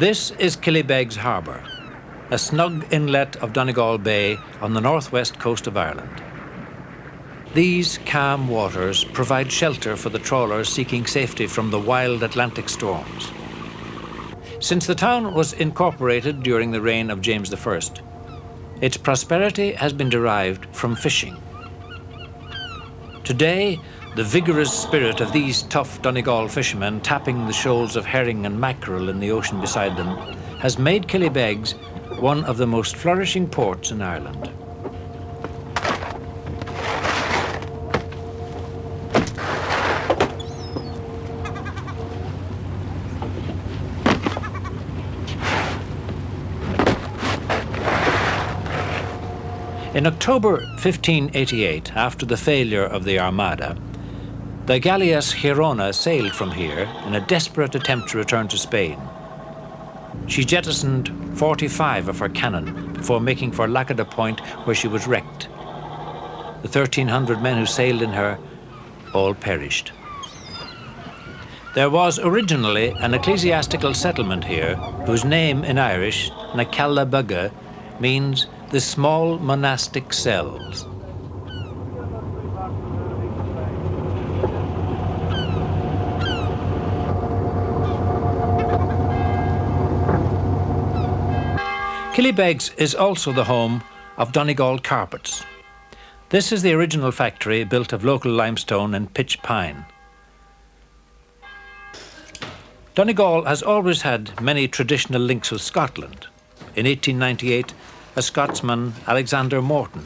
This is Killybegs Harbour, a snug inlet of Donegal Bay on the northwest coast of Ireland. These calm waters provide shelter for the trawlers seeking safety from the wild Atlantic storms. Since the town was incorporated during the reign of James I, its prosperity has been derived from fishing. Today, the vigorous spirit of these tough Donegal fishermen tapping the shoals of herring and mackerel in the ocean beside them has made Killybegs one of the most flourishing ports in Ireland. In October 1588, after the failure of the Armada, the galleass Girona sailed from here in a desperate attempt to return to Spain. She jettisoned 45 of her cannon before making for Lackada Point, where she was wrecked. The 1,300 men who sailed in her all perished. There was originally an ecclesiastical settlement here whose name in Irish, na Callabugga, means the small monastic cells. Killybegs is also the home of Donegal Carpets. This is the original factory built of local limestone and pitch pine. Donegal has always had many traditional links with Scotland. In 1898, a Scotsman, Alexander Morton,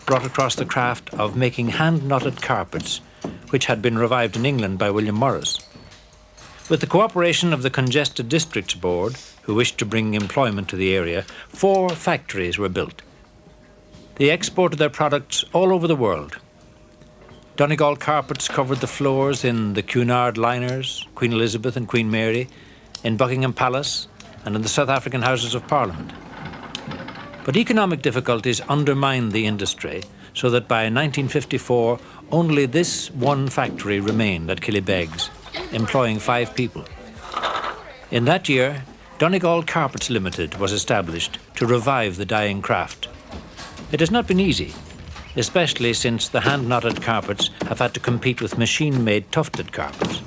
brought across the craft of making hand-knotted carpets, which had been revived in England by William Morris. With the cooperation of the Congested Districts Board, who wished to bring employment to the area, 4 factories were built. They exported their products all over the world. Donegal Carpets covered the floors in the Cunard liners, Queen Elizabeth and Queen Mary, in Buckingham Palace, and in the South African Houses of Parliament. But economic difficulties undermined the industry, so that by 1954, only this one factory remained at Killybegs, employing 5 people. In that year, Donegal Carpets Limited was established to revive the dying craft. It has not been easy, especially since the hand-knotted carpets have had to compete with machine-made tufted carpets.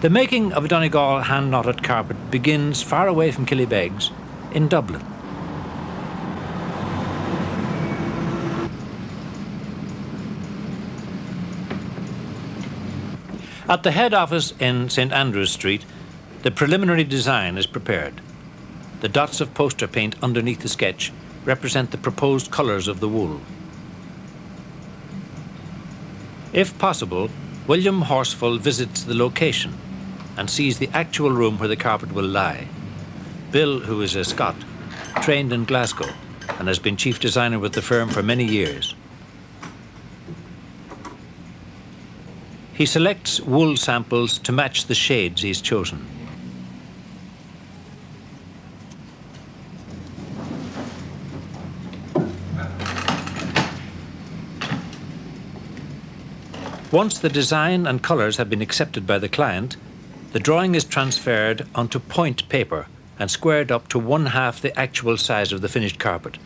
The making of a Donegal hand-knotted carpet begins far away from Killybegs, in Dublin. At the head office in St. Andrew's Street, the preliminary design is prepared. The dots of poster paint underneath the sketch represent the proposed colours of the wool. If possible, William Horsfall visits the location and sees the actual room where the carpet will lie. Bill, who is a Scot, trained in Glasgow and has been chief designer with the firm for many years. He selects wool samples to match the shades he's chosen. Once the design and colours have been accepted by the client, the drawing is transferred onto point paper and squared up to 1/2 the actual size of the finished carpet.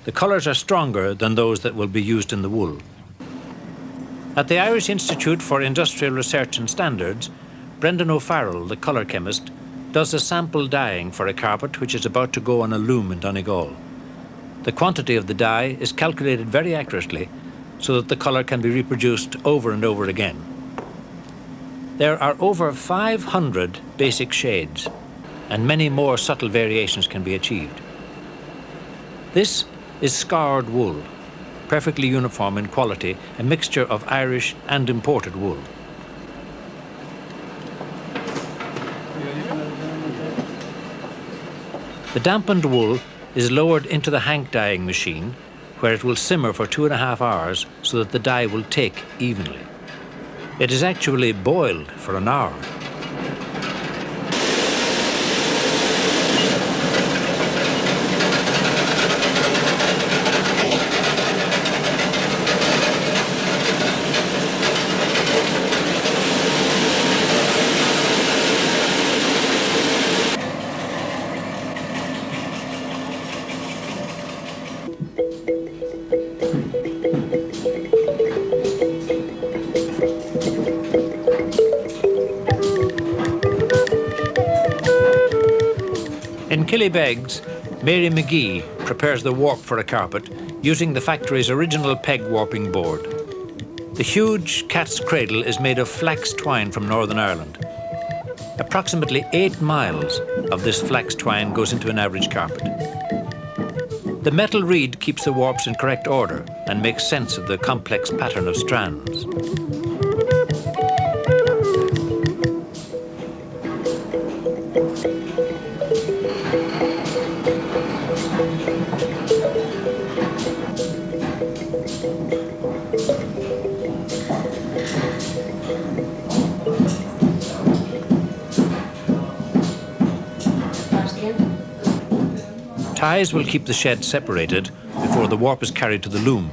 The colours are stronger than those that will be used in the wool. At the Irish Institute for Industrial Research and Standards, Brendan O'Farrell, the colour chemist, does a sample dyeing for a carpet which is about to go on a loom in Donegal. The quantity of the dye is calculated very accurately so that the colour can be reproduced over and over again. There are over 500 basic shades, and many more subtle variations can be achieved. This is scoured wool, perfectly uniform in quality, a mixture of Irish and imported wool. The dampened wool is lowered into the hank dyeing machine, where it will simmer for 2.5 hours so that the dye will take evenly. It is actually boiled for an hour. Killybegs, Mary McGee prepares the warp for a carpet using the factory's original peg warping board. The huge cat's cradle is made of flax twine from Northern Ireland. Approximately 8 miles of this flax twine goes into an average carpet. The metal reed keeps the warps in correct order and makes sense of the complex pattern of strands. Ties will keep the shed separated before the warp is carried to the loom.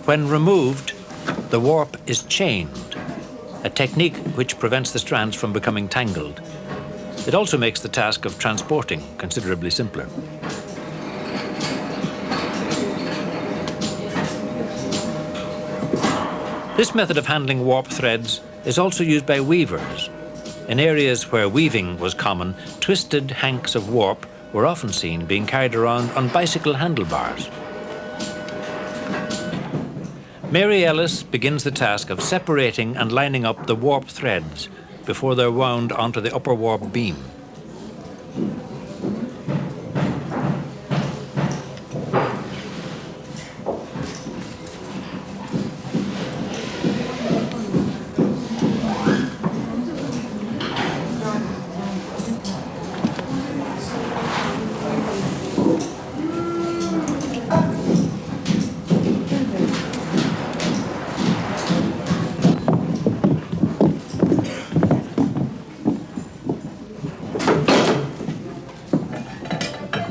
When removed, the warp is chained, a technique which prevents the strands from becoming tangled. It also makes the task of transporting considerably simpler. This method of handling warp threads is also used by weavers. In areas where weaving was common, twisted hanks of warp were often seen being carried around on bicycle handlebars. Mary Ellis begins the task of separating and lining up the warp threads before they're wound onto the upper warp beam.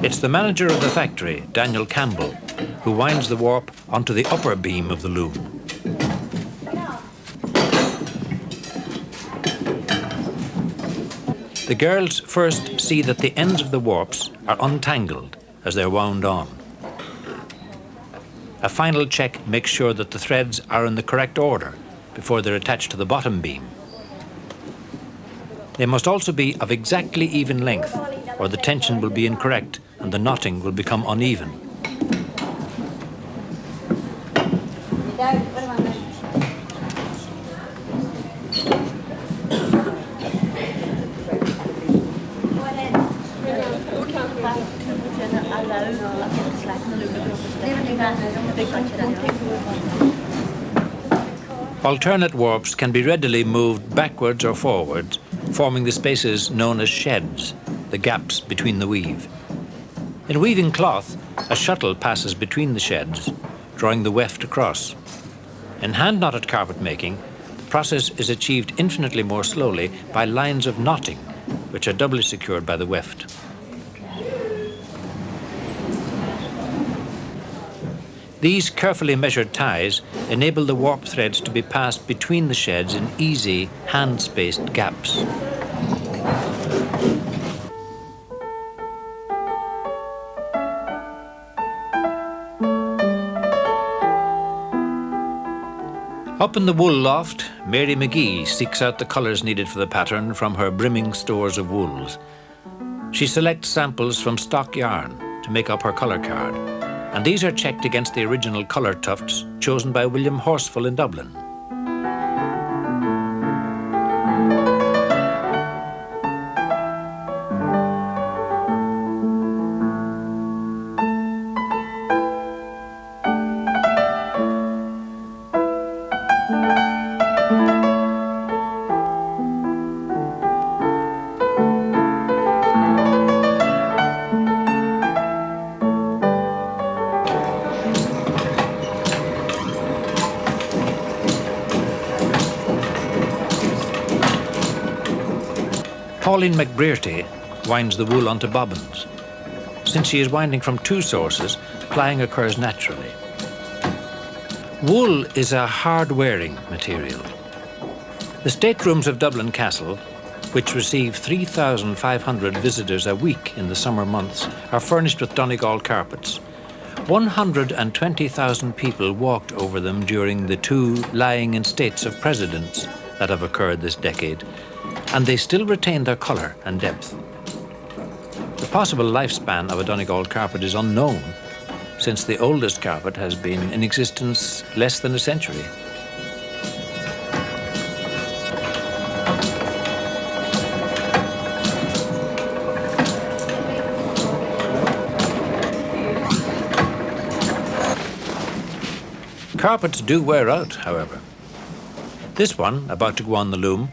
It's the manager of the factory, Daniel Campbell, who winds the warp onto the upper beam of the loom. The girls first see that the ends of the warps are untangled as they're wound on. A final check makes sure that the threads are in the correct order before they're attached to the bottom beam. They must also be of exactly even length, or the tension will be incorrect and the knotting will become uneven. Alternate warps can be readily moved backwards or forwards, forming the spaces known as sheds, the gaps between the weave. In weaving cloth, a shuttle passes between the sheds, drawing the weft across. In hand-knotted carpet making, the process is achieved infinitely more slowly by lines of knotting, which are doubly secured by the weft. These carefully measured ties enable the warp threads to be passed between the sheds in easy, hand-spaced gaps. Up in the wool loft, Mary McGee seeks out the colours needed for the pattern from her brimming stores of wools. She selects samples from stock yarn to make up her colour card, and these are checked against the original colour tufts chosen by William Horsfall in Dublin. Pauline McBrearty winds the wool onto bobbins. Since she is winding from two sources, plying occurs naturally. Wool is a hard-wearing material. The staterooms of Dublin Castle, which receive 3,500 visitors a week in the summer months, are furnished with Donegal carpets. 120,000 people walked over them during the two lying in states of presidents that have occurred this decade, and they still retain their colour and depth. The possible lifespan of a Donegal carpet is unknown, since the oldest carpet has been in existence less than a century. Carpets do wear out, however. This one, about to go on the loom,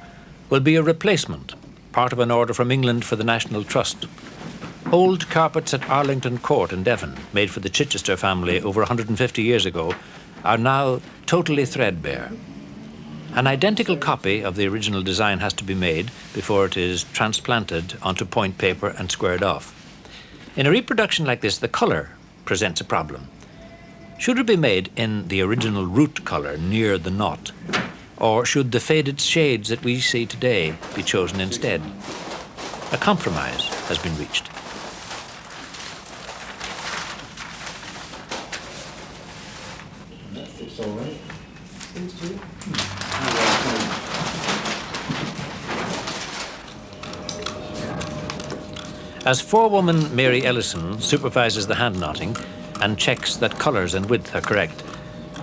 will be a replacement, part of an order from England for the National Trust. Old carpets at Arlington Court in Devon, made for the Chichester family over 150 years ago, are now totally threadbare. An identical copy of the original design has to be made before it is transplanted onto point paper and squared off. In a reproduction like this, the colour presents a problem. Should it be made in the original root colour near the knot, or should the faded shades that we see today be chosen instead? A compromise has been reached. It's all right. Seems to. As forewoman Mary Ellison supervises the hand knotting and checks that colours and width are correct,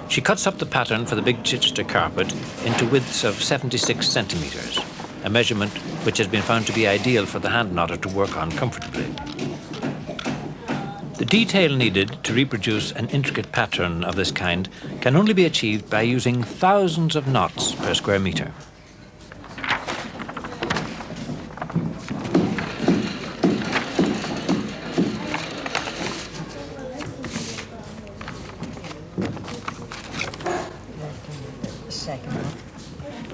she cuts up the pattern for the big Chichester carpet into widths of 76 centimetres, a measurement which has been found to be ideal for the hand knotter to work on comfortably. The detail needed to reproduce an intricate pattern of this kind can only be achieved by using thousands of knots per square metre.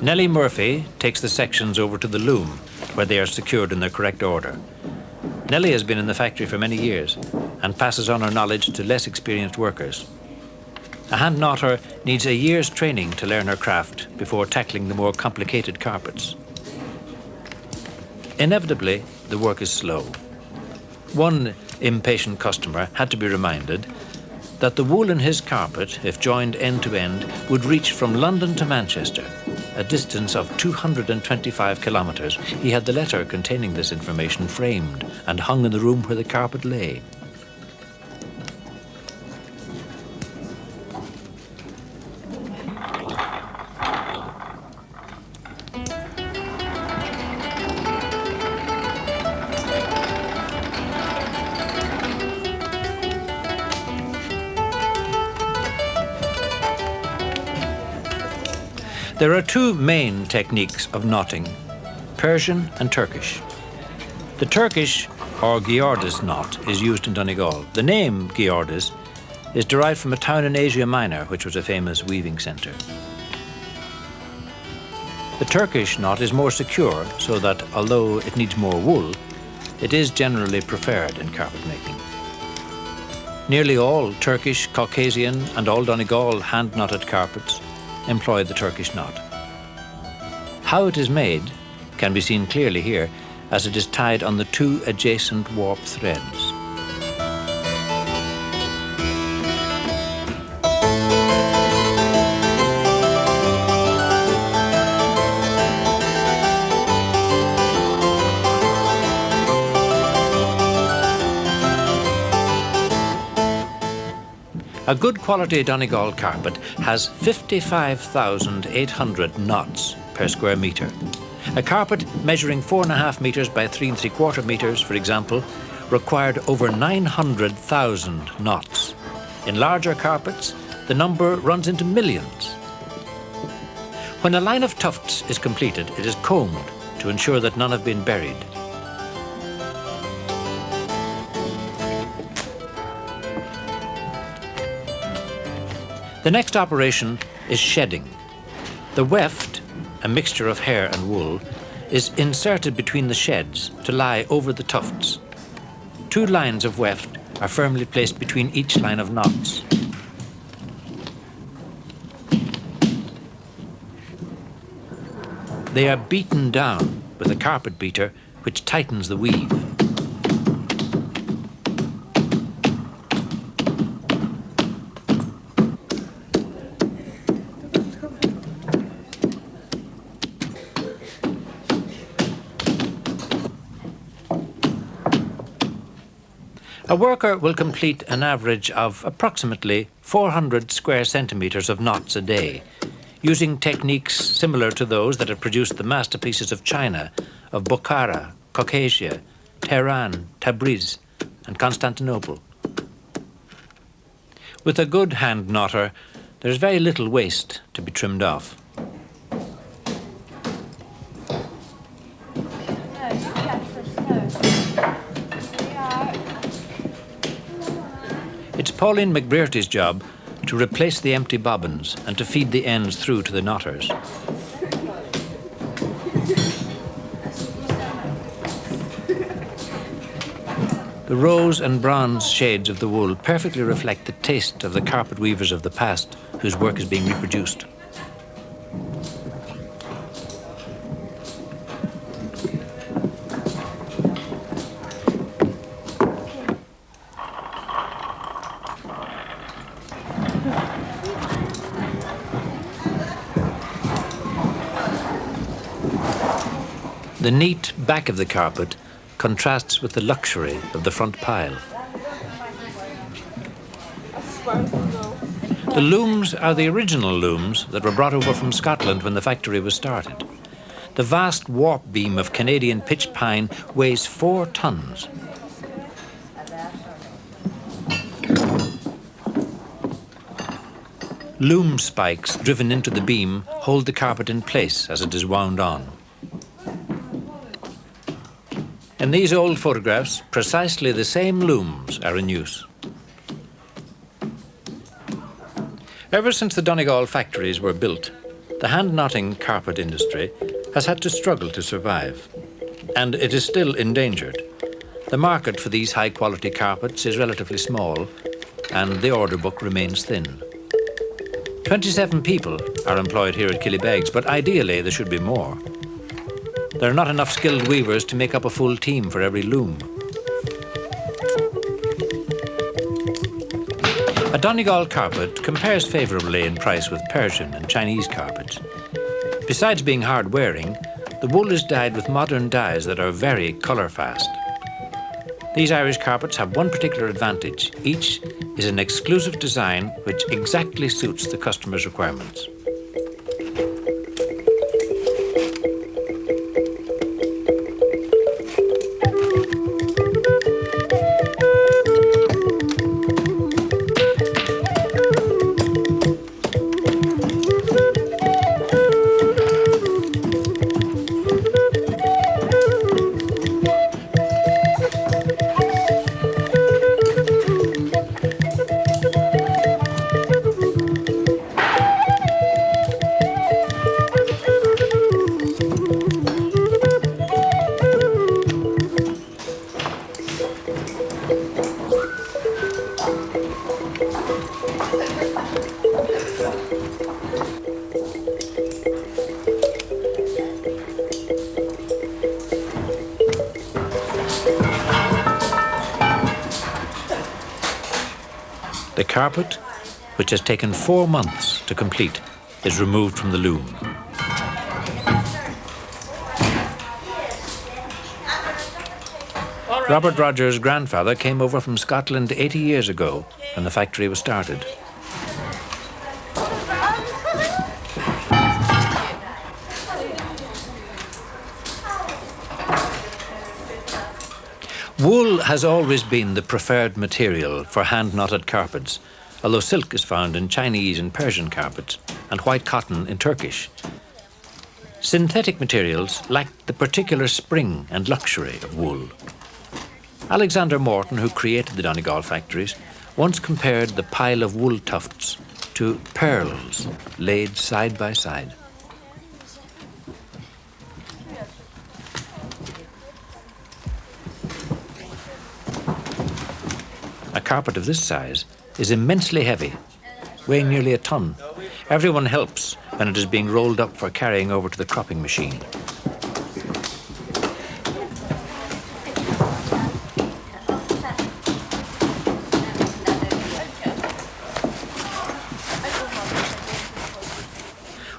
Nellie Murphy takes the sections over to the loom, where they are secured in their correct order. Nellie has been in the factory for many years and passes on her knowledge to less experienced workers. A hand knotter needs a year's training to learn her craft before tackling the more complicated carpets. Inevitably, the work is slow. One impatient customer had to be reminded that the wool in his carpet, if joined end to end, would reach from London to Manchester, a distance of 225 kilometres. He had the letter containing this information framed and hung in the room where the carpet lay. There are two main techniques of knotting, Persian and Turkish. The Turkish, or Giordis knot, is used in Donegal. The name Giordis is derived from a town in Asia Minor, which was a famous weaving centre. The Turkish knot is more secure, so that although it needs more wool, it is generally preferred in carpet making. Nearly all Turkish, Caucasian and all Donegal hand-knotted carpets employ the Turkish knot. How it is made can be seen clearly here, as it is tied on the two adjacent warp threads. A good quality Donegal carpet has 55,800 knots per square metre. A carpet measuring 4.5 metres by 3 3/4 metres, for example, required over 900,000 knots. In larger carpets, the number runs into millions. When a line of tufts is completed, it is combed to ensure that none have been buried. The next operation is shedding. The weft, a mixture of hair and wool, is inserted between the sheds to lie over the tufts. 2 lines of weft are firmly placed between each line of knots. They are beaten down with a carpet beater which tightens the weave. A worker will complete an average of approximately 400 square centimetres of knots a day, using techniques similar to those that have produced the masterpieces of China, of Bukhara, Caucasia, Tehran, Tabriz, and Constantinople. With a good hand knotter, there's very little waste to be trimmed off. It's Pauline McBrearty's job to replace the empty bobbins and to feed the ends through to the knotters. The rose and bronze shades of the wool perfectly reflect the taste of the carpet weavers of the past whose work is being reproduced. The neat back of the carpet contrasts with the luxury of the front pile. The looms are the original looms that were brought over from Scotland when the factory was started. The vast warp beam of Canadian pitch pine weighs 4 tons. Loom spikes driven into the beam hold the carpet in place as it is wound on. In these old photographs, precisely the same looms are in use. Ever since the Donegal factories were built, the hand-knotting carpet industry has had to struggle to survive, and it is still endangered. The market for these high-quality carpets is relatively small, and the order book remains thin. 27 people are employed here at Killybegs, but ideally there should be more. There are not enough skilled weavers to make up a full team for every loom. A Donegal carpet compares favourably in price with Persian and Chinese carpets. Besides being hard-wearing, the wool is dyed with modern dyes that are very colour-fast. These Irish carpets have one particular advantage. Each is an exclusive design which exactly suits the customer's requirements. The carpet, which has taken 4 months to complete, is removed from the loom. Robert Rogers' grandfather came over from Scotland 80 years ago when the factory was started. Wool has always been the preferred material for hand-knotted carpets, although silk is found in Chinese and Persian carpets, and white cotton in Turkish. Synthetic materials lack the particular spring and luxury of wool. Alexander Morton, who created the Donegal factories, once compared the pile of wool tufts to pearls laid side by side. A carpet of this size is immensely heavy, weighing nearly a ton. Everyone helps when it is being rolled up for carrying over to the cropping machine.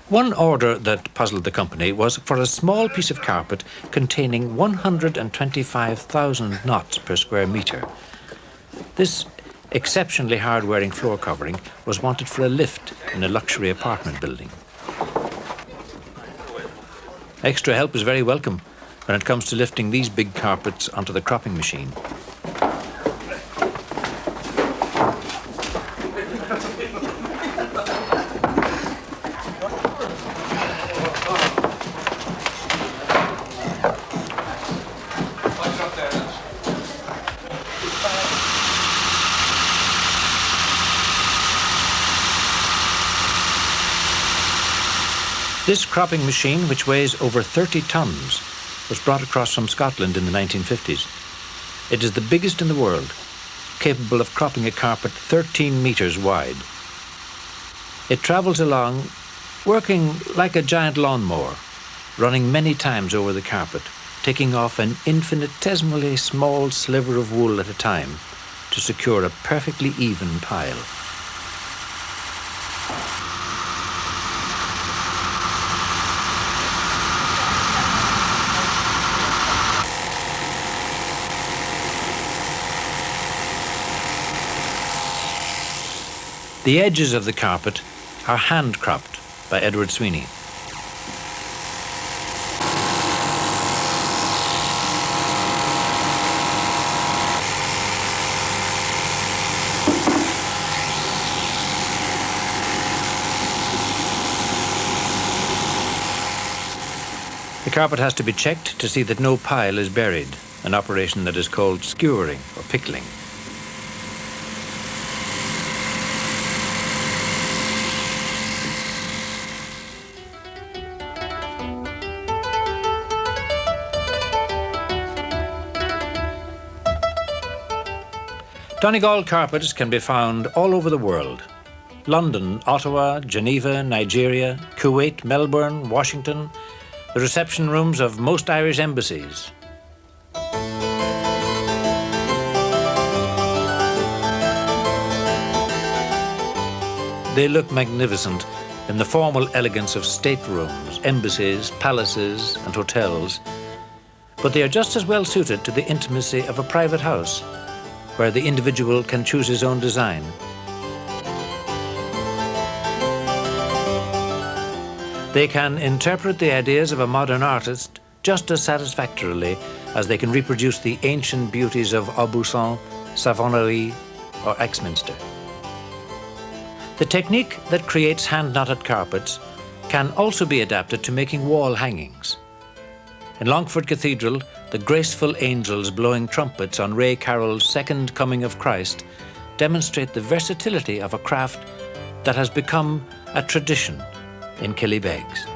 One order that puzzled the company was for a small piece of carpet containing 125,000 knots per square metre. This exceptionally hard-wearing floor covering was wanted for a lift in a luxury apartment building. Extra help is very welcome when it comes to lifting these big carpets onto the cropping machine. This cropping machine, which weighs over 30 tons, was brought across from Scotland in the 1950s. It is the biggest in the world, capable of cropping a carpet 13 metres wide. It travels along, working like a giant lawnmower, running many times over the carpet, taking off an infinitesimally small sliver of wool at a time to secure a perfectly even pile. The edges of the carpet are hand-cropped by Edward Sweeney. The carpet has to be checked to see that no pile is buried, an operation that is called skewering or pickling. Donegal carpets can be found all over the world. London, Ottawa, Geneva, Nigeria, Kuwait, Melbourne, Washington, the reception rooms of most Irish embassies. They look magnificent in the formal elegance of staterooms, embassies, palaces and hotels, but they are just as well suited to the intimacy of a private house, where the individual can choose his own design. They can interpret the ideas of a modern artist just as satisfactorily as they can reproduce the ancient beauties of Aubusson, Savonnerie, or Axminster. The technique that creates hand-knotted carpets can also be adapted to making wall hangings. In Longford Cathedral, the graceful angels blowing trumpets on Ray Carroll's Second Coming of Christ demonstrate the versatility of a craft that has become a tradition in Killybegs.